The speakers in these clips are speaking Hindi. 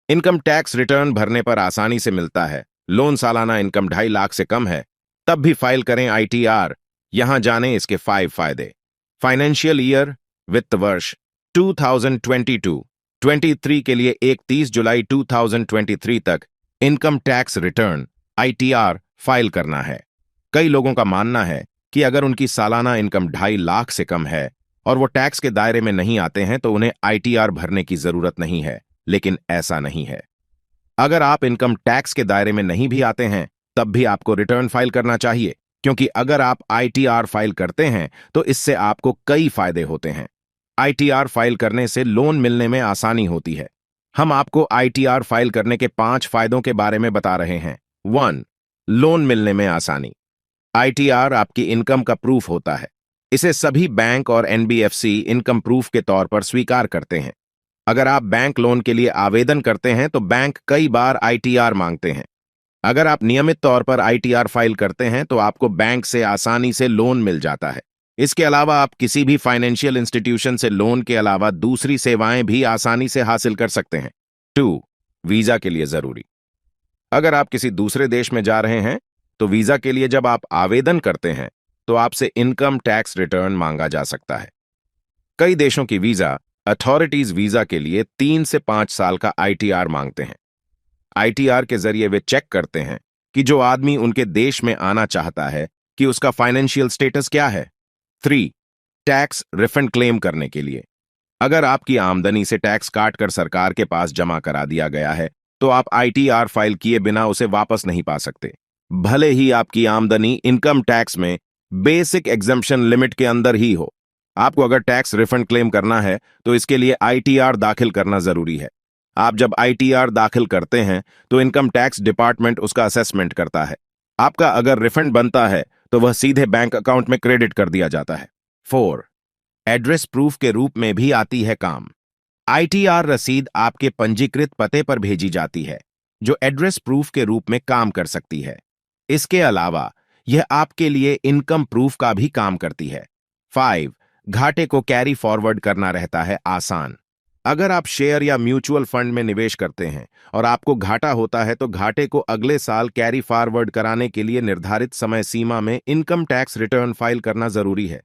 इनकम टैक्स रिटर्न भरने पर आसानी से मिलता है। लोन सालाना इनकम 2.5 लाख से कम है तब भी फाइल करें आईटीआर। यहां जानें इसके 5 फायदे। फाइनेंशियल ईयर वित्त वर्ष 2022-23 के लिए 31 जुलाई 2023 तक income tax return ITR file करना है। कई लोगों का मानना है कि अगर उनकी सालाना इनकम 2.5 लाख से कम है और वो टैक्स के दायरे में नहीं आते हैं तो उन्हें आईटीआर भरने की जरूरत नहीं है, लेकिन ऐसा नहीं है। अगर आप इनकम टैक्स के दायरे में नहीं भी आते हैं तब भी आपको रिटर्न फाइल करना चाहिए, क्योंकि अगर आप आईटीआर फाइल करते हैं तो इससे आपको कई फायदे होते हैं। आईटीआर फाइल करने से लोन मिलने में आसानी होती है। हम आपको आईटीआर फाइल करने के 5 फायदों के बारे में बता रहे हैं। 1. लोन मिलने में आसानी। आईटीआर आपकी इनकम का प्रूफ होता है। इसे सभी बैंक और एनबीएफसी इनकम प्रूफ के तौर पर स्वीकार करते हैं। अगर आप बैंक लोन के लिए आवेदन करते हैं तो बैंक कई बार आईटीआर मांगते हैं। अगर आप नियमित तौर पर आईटीआर फाइल करते हैं तो आपको बैंक से आसानी से लोन मिल जाता है। इसके अलावा आप किसी भी फाइनेंशियल इंस्टीट्यूशन से लोन के अलावा दूसरी सेवाएं भी आसानी से हासिल कर सकते हैं। 2. वीजा के लिए जरूरी। अगर आप किसी दूसरे देश में जा रहे हैं तो वीजा के लिए जब आप आवेदन करते हैं तो आपसे इनकम टैक्स रिटर्न मांगा जा सकता है। कई देशों की वीजा अथॉरिटीज वीजा के लिए 3 से 5 साल का आईटीआर मांगते हैं। आईटीआर के जरिए वे चेक करते हैं कि जो आदमी उनके देश में आना चाहता है कि उसका फाइनेंशियल स्टेटस क्या है। 3. टैक्स रिफंड क्लेम करने के लिए। अगर आपकी आमदनी से टैक्स काटकर सरकार के पास जमा करा दिया गया है तो आप आईटीआर फाइल किए बिना उसे वापस नहीं पा सकते, भले ही आपकी आमदनी इनकम टैक्स में बेसिक एग्जम्पशन लिमिट के अंदर ही हो। आपको अगर टैक्स रिफंड क्लेम करना है तो इसके लिए आईटीआर दाखिल करना जरूरी है। आप जब आईटीआर दाखिल करते हैं तो इनकम टैक्स डिपार्टमेंट उसका असेसमेंट करता है। आपका अगर रिफंड बनता है तो वह सीधे बैंक अकाउंट में क्रेडिट कर दिया जाता है। 4. एड्रेस प्रूफ के रूप में भी आती है काम। आईटीआर रसीद आपके पंजीकृत पते पर भेजी जाती है, जो एड्रेस प्रूफ के रूप में काम कर सकती है। इसके अलावा यह आपके लिए इनकम प्रूफ का भी काम करती है। 5. घाटे को कैरी फॉरवर्ड करना रहता है आसान। अगर आप शेयर या म्यूचुअल फंड में निवेश करते हैं और आपको घाटा होता है तो घाटे को अगले साल कैरी फॉरवर्ड कराने के लिए निर्धारित समय सीमा में इनकम टैक्स रिटर्न फाइल करना जरूरी है,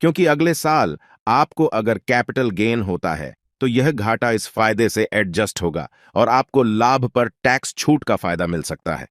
क्योंकि अगले साल आपको अगर कैपिटल गेन होता है तो यह घाटा इस फायदे से एडजस्ट होगा और आपको लाभ पर टैक्स छूट का फायदा मिल सकता है।